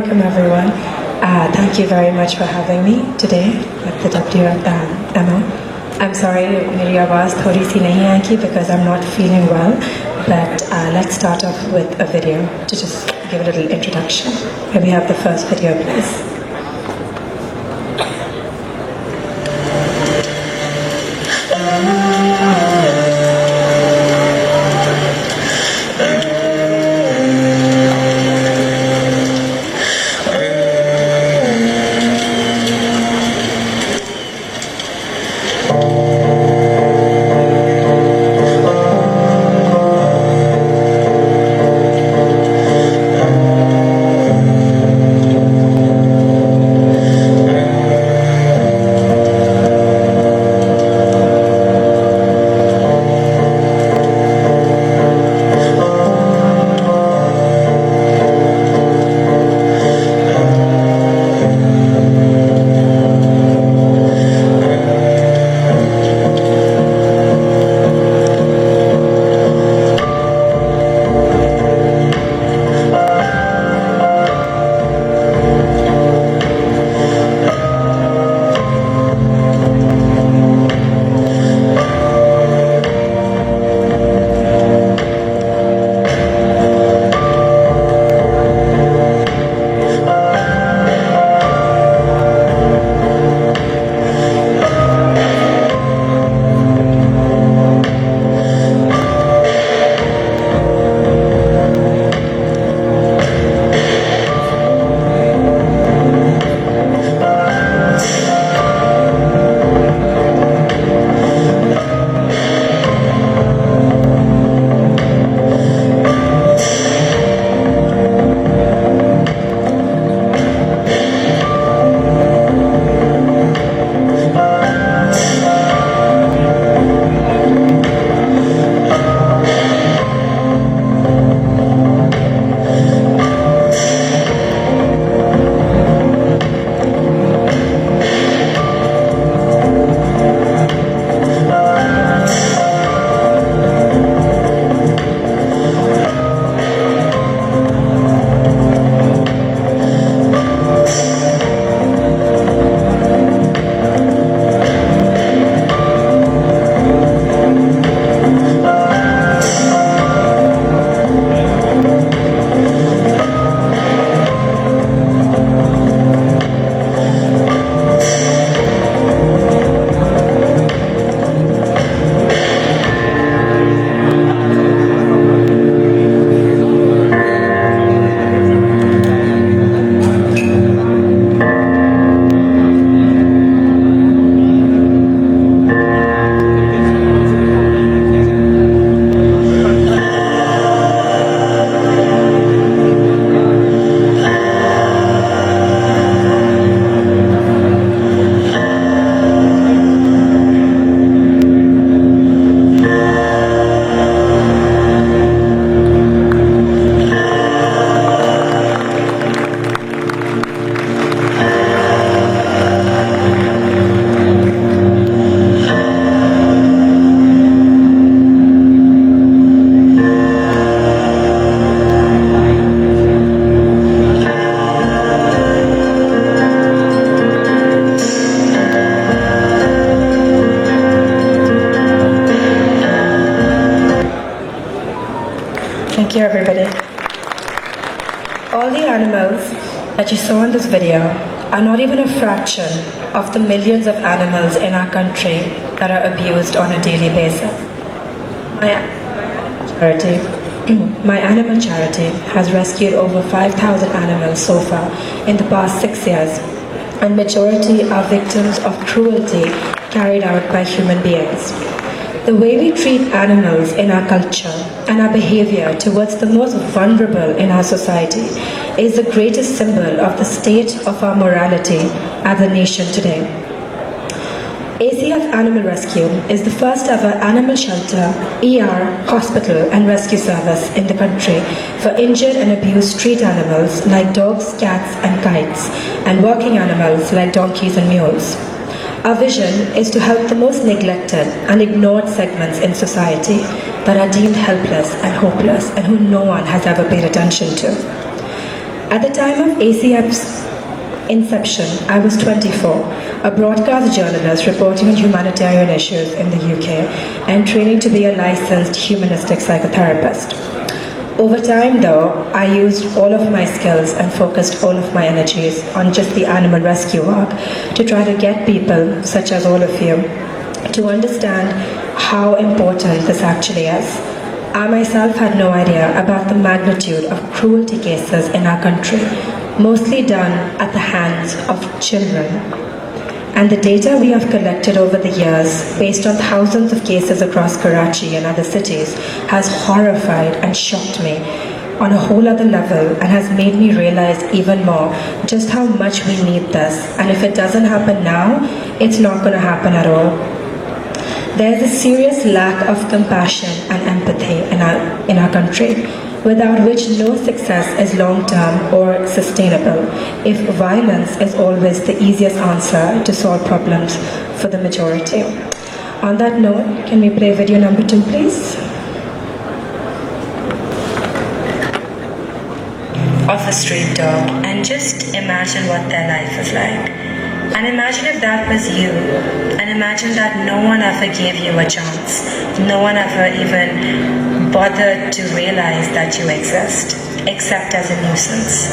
welcome everyone. Thank you very much for having me today at the WMO. I'm sorry, मेरी आवाज़ थोड़ी सी नहीं आएगी because I'm not feeling well. But let's start off with a video to just give a little introduction. May we have the first video, please? Thank you, everybody. All the animals that you saw in this video are not even a fraction of the millions of animals in our country that are abused on a daily basis. My animal charity has rescued over 5,000 animals so far in the past 6 years, and majority are victims of cruelty carried out by human beings. The way we treat animals in our culture and our behavior towards the most vulnerable in our society is the greatest symbol of the state of our morality as a nation today. ACF Animal Rescue is the first ever animal shelter, ER, hospital and rescue service in the country for injured and abused street animals like dogs, cats and kites, and working animals like donkeys and mules. Our vision is to help the most neglected and ignored segments in society that are deemed helpless and hopeless and who no one has ever paid attention to. At the time of ACF's inception, I was 24, a broadcast journalist reporting on humanitarian issues in the UK and training to be a licensed humanistic psychotherapist. Over time, though, I used all of my skills and focused all of my energies on just the animal rescue work to try to get people, such as all of you, to understand how important this actually is. I myself had no idea about the magnitude of cruelty cases in our country, mostly done at the hands of children. And the data we have collected over the years, based on thousands of cases across Karachi and other cities, has horrified and shocked me on a whole other level and has made me realize even more just how much we need this. And if it doesn't happen now, it's not going to happen at all. There is a serious lack of compassion and empathy in our country, without which no success is long-term or sustainable, if violence is always the easiest answer to solve problems for the majority. On that note, can we play video number 2, please? Of a street dog, and just imagine what their life is like. And imagine if that was you, and imagine that no one ever gave you a chance, no one ever even bothered to realize that you exist, except as a nuisance.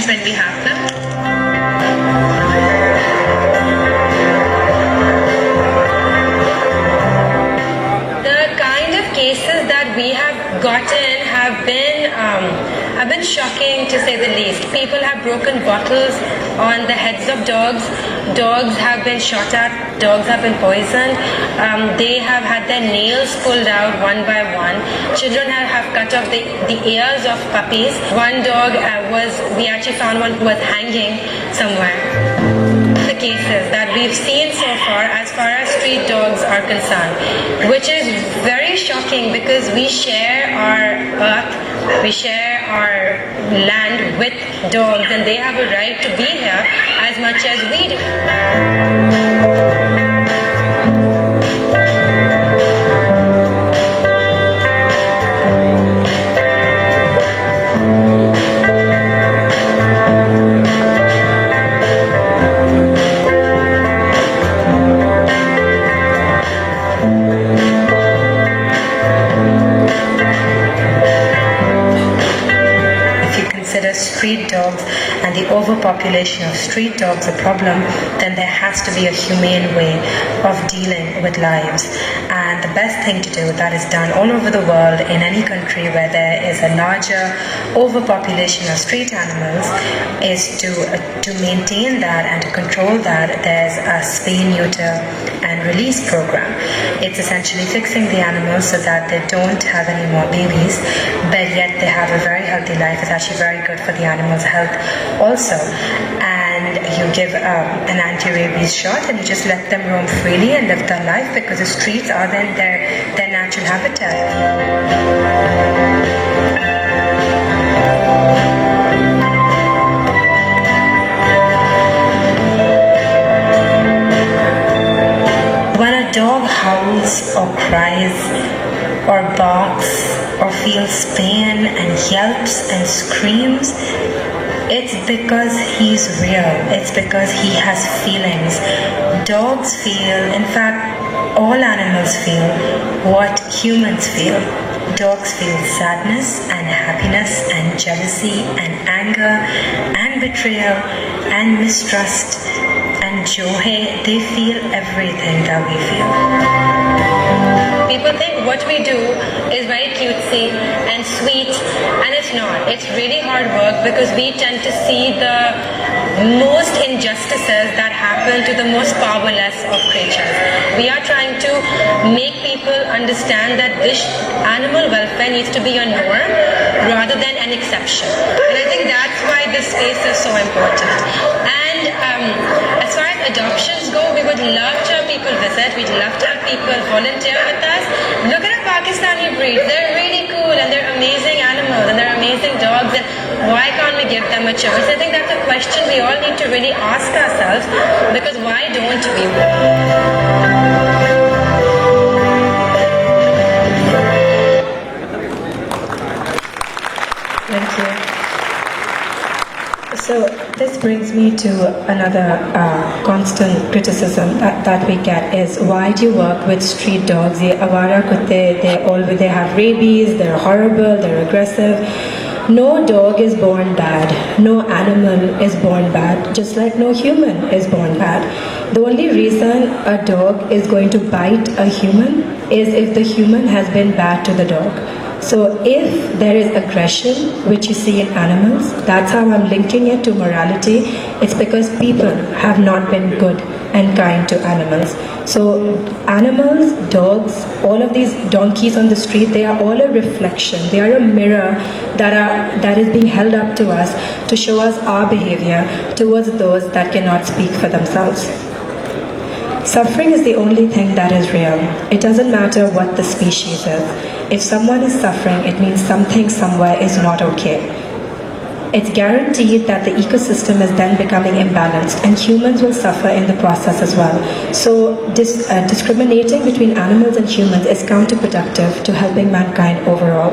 When we have them. The kind of cases that we have gotten have been shocking, to say the least. People have broken bottles on the heads of dogs. Dogs have been shot at. Dogs have been poisoned. They have had their nails pulled out one by one. Children have cut off the ears of puppies. One dog we actually found one who was hanging somewhere. The cases that we've seen so far as street dogs are concerned, which is very shocking because we share our earth, we share our land with dogs, and they have a right to be here as much as we do. Street dogs and the overpopulation of street dogs a problem, then there has to be a humane way of dealing with lives. And the best thing to do that is done all over the world in any country where there is a larger overpopulation of street animals is to maintain that and to control that. There's a spay, neuter and release program. It's essentially fixing the animals so that they don't have any more babies, but yet they have a very healthy life. It's actually very good for the animal's health also. And you give an anti-rabies shot and you just let them roam freely and live their life, because the streets are then their natural habitat. When a dog howls or cries or barks or feels pain and yelps and screams, it's because he's real. It's because he has feelings. Dogs feel, in fact, all animals feel what humans feel. Dogs feel sadness and happiness and jealousy and anger and betrayal and mistrust and joy. They feel everything that we feel. People think what we do is very cutesy and sweet, and it's not. It's really hard work, because we tend to see the most injustices that happen to the most powerless of creatures. We are trying to make people understand that this animal welfare needs to be a norm rather than an exception. And I think that's why this space is so important. And as far as adoptions go, we would love to have people visit. We'd love to have people volunteer with us. Look at our Pakistani breeds. They're really cool and they're amazing animals and they're amazing dogs. And why can't we give them a choice? I think that's a question we all need to really ask ourselves, because why don't we? Thank you. So this brings me to another constant criticism that we get is, why do you work with street dogs? Ye awara kutte, they have rabies, they're horrible, they're aggressive. No dog is born bad. No animal is born bad, just like no human is born bad. The only reason a dog is going to bite a human is if the human has been bad to the dog. So if there is aggression, which you see in animals, that's how I'm linking it to morality. It's because people have not been good and kind to animals. So animals, dogs, all of these donkeys on the street, they are all a reflection. They are a mirror that is being held up to us to show us our behavior towards those that cannot speak for themselves. Suffering is the only thing that is real. It doesn't matter what the species is. If someone is suffering, it means something somewhere is not okay. It's guaranteed that the ecosystem is then becoming imbalanced, and humans will suffer in the process as well. So discriminating between animals and humans is counterproductive to helping mankind overall.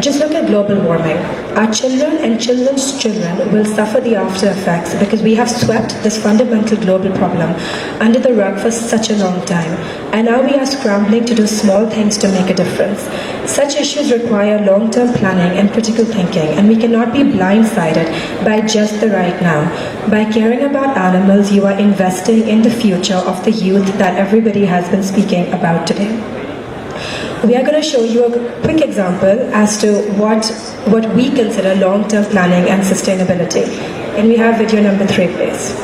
Just look at global warming. Our children and children's children will suffer the after effects because we have swept this fundamental global problem under the rug for such a long time. And now we are scrambling to do small things to make a difference. Such issues require long-term planning and critical thinking, and we cannot be blindsided by just the right now. By caring about animals, you are investing in the future of the youth that everybody has been speaking about today. We are going to show you a quick example as to what we consider long-term planning and sustainability. And we have video number 3, please.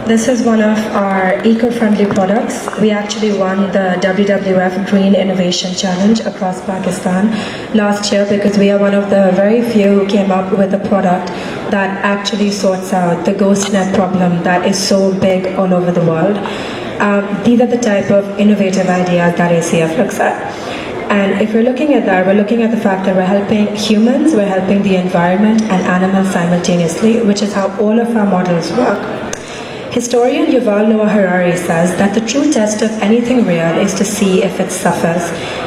This is one of our eco-friendly products. We actually won the WWF Green Innovation Challenge across Pakistan last year because we are one of the very few who came up with a product that actually sorts out the ghost net problem that is so big all over the world. These are the type of innovative ideas that ACF looks at. And if we're looking at that, we're looking at the fact that we're helping humans, we're helping the environment and animals simultaneously, which is how all of our models work. Historian Yuval Noah Harari says that the true test of anything real is to see if it suffers,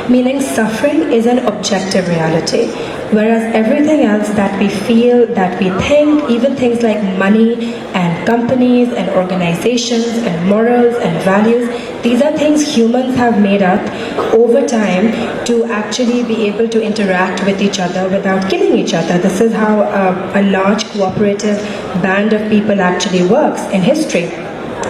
meaning suffering is an objective reality, whereas everything else that we feel, that we think, even things like money and companies and organizations and morals and values, these are things humans have made up over time to actually be able to interact with each other without killing each other. This is how a large cooperative band of people actually works in history,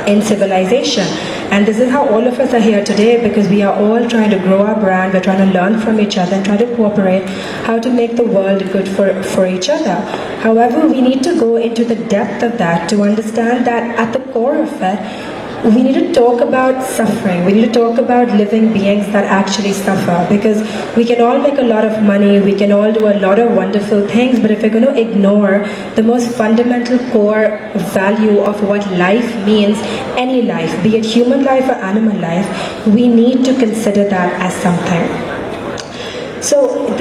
in civilization. And this is how all of us are here today, because we are all trying to grow our brand, we're trying to learn from each other and try to cooperate how to make the world good for each other. However, we need to go into the depth of that to understand that at the core of it, we need to talk about suffering. We need to talk about living beings that actually suffer, because we can all make a lot of money, we can all do a lot of wonderful things, but if we're going to ignore the most fundamental core value of what life means, any life, be it human life or animal life, we need to consider that as something. So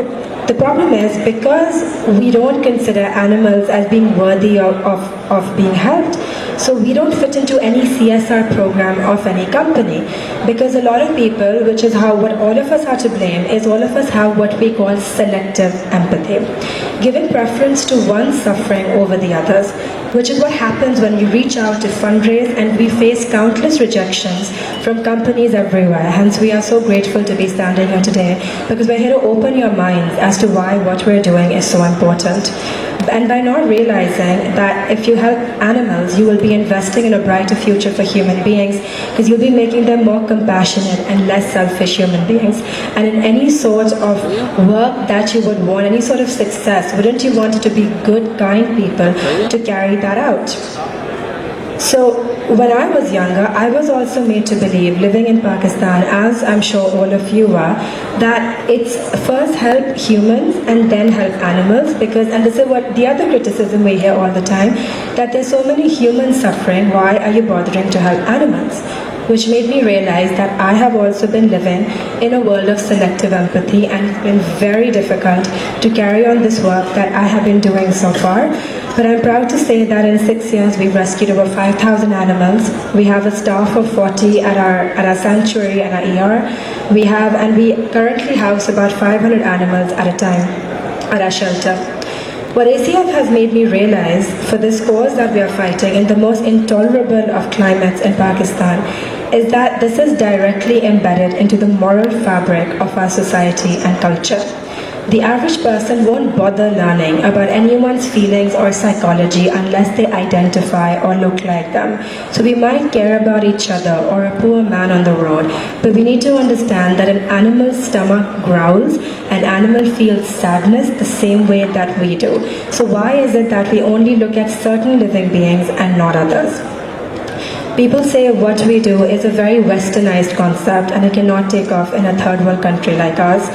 the problem is, because we don't consider animals as being worthy of being helped, so we don't fit into any CSR program of any company, because a lot of people, which is what all of us are to blame, is all of us have what we call selective empathy, giving preference to one suffering over the others, which is what happens when we reach out to fundraise and we face countless rejections from companies everywhere. Hence, we are so grateful to be standing here today, because we're here to open your minds as to why what we're doing is so important. And by not realizing that if you help animals, you will be investing in a brighter future for human beings, because you'll be making them more compassionate and less selfish human beings. And in any sort of work that you would want, any sort of success, wouldn't you want it to be good, kind people to carry that out? So when I was younger, I was also made to believe, living in Pakistan, as I'm sure all of you are, that it's first help humans and then help animals, and this is what the other criticism we hear all the time, that there's so many humans suffering, why are you bothering to help animals? Which made me realize that I have also been living in a world of selective empathy, and it's been very difficult to carry on this work that I have been doing so far. But I'm proud to say that in 6 years we've rescued over 5,000 animals. We have a staff of 40 at our sanctuary and our ER. We currently house about 500 animals at a time at our shelter. What ACF has made me realize for this cause that we are fighting in the most intolerable of climates in Pakistan is that this is directly embedded into the moral fabric of our society and culture. The average person won't bother learning about anyone's feelings or psychology unless they identify or look like them. So we might care about each other or a poor man on the road, but we need to understand that an animal's stomach growls, an animal feels sadness the same way that we do. So why is it that we only look at certain living beings and not others? People say what we do is a very westernized concept and it cannot take off in a third world country like ours.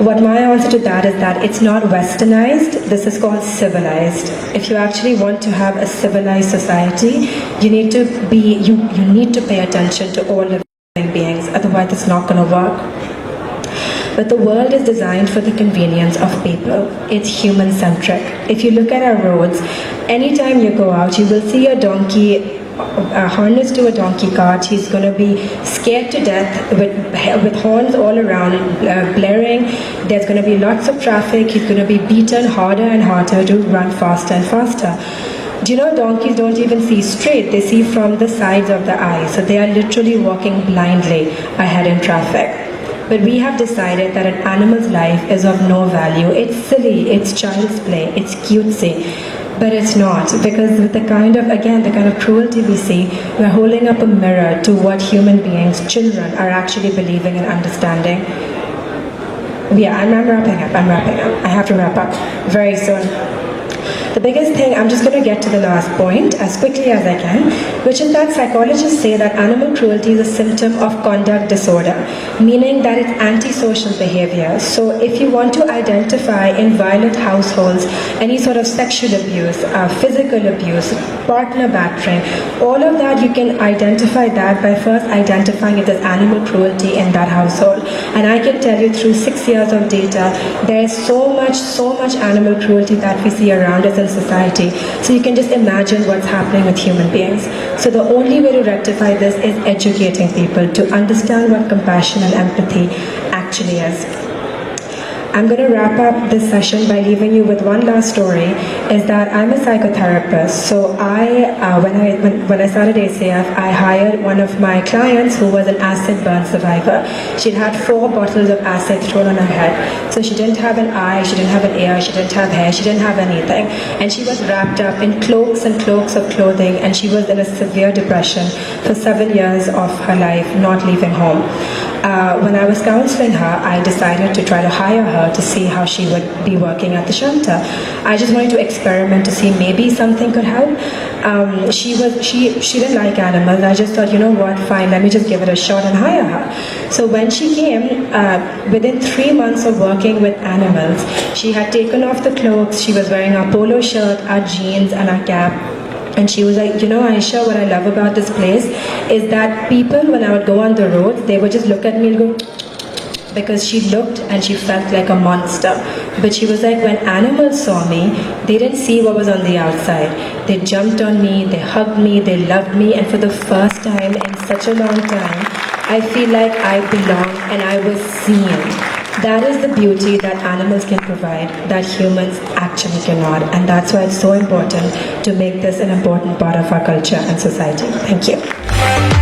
What my answer to that is that it's not westernized, this is called civilized. If you actually want to have a civilized society, you need to pay attention to all living beings, otherwise it's not going to work. But the world is designed for the convenience of people. It's human-centric. If you look at our roads, anytime you go out, you will see a donkey harnessed to a donkey cart. He's going to be scared to death with horns all around, blaring. There's going to be lots of traffic. He's going to be beaten harder and harder to run faster and faster. Do you know donkeys don't even see straight? They see from the sides of the eye. So they are literally walking blindly ahead in traffic. But we have decided that an animal's life is of no value. It's silly, it's child's play, it's cutesy. But it's not, because with the kind of cruelty we see, we're holding up a mirror to what human beings, children, are actually believing and understanding. Yeah, I'm wrapping up. I have to wrap up very soon. The biggest thing, I'm just going to get to the last point as quickly as I can, which is that psychologists say that animal cruelty is a symptom of conduct disorder, meaning that it's antisocial behavior. So if you want to identify in violent households any sort of sexual abuse, physical abuse, partner battering, all of that, you can identify that by first identifying if there's animal cruelty in that household. And I can tell you through 6 years of data, there is so much animal cruelty that we see around us in society. So you can just imagine what's happening with human beings. So the only way to rectify this is educating people to understand what compassion and empathy actually is. I'm going to wrap up this session by leaving you with one last story, is that I'm a psychotherapist. So when I started ACF, I hired one of my clients who was an acid burn survivor. She'd had 4 bottles of acid thrown on her head. So she didn't have an eye, she didn't have an ear, she didn't have hair, she didn't have anything. And she was wrapped up in cloaks and cloaks of clothing, and she was in a severe depression for 7 years of her life, not leaving home. When I was counseling her, I decided to try to hire her to see how she would be working at the shelter. I just wanted to experiment to see maybe something could help. She didn't like animals. I just thought, you know what, fine, let me just give it a shot and hire her. So when she came, within 3 months of working with animals, she had taken off the clothes, she was wearing our polo shirt, our jeans and our cap. And she was like, you know, Ayesha, what I love about this place is that people, when I would go on the road, they would just look at me and go, because she looked and she felt like a monster. But she was like, when animals saw me, they didn't see what was on the outside. They jumped on me, they hugged me, they loved me, and for the first time in such a long time, I feel like I belong and I was seen. That is the beauty that animals can provide that humans actually cannot, and that's why it's so important to make this an important part of our culture and society. Thank you.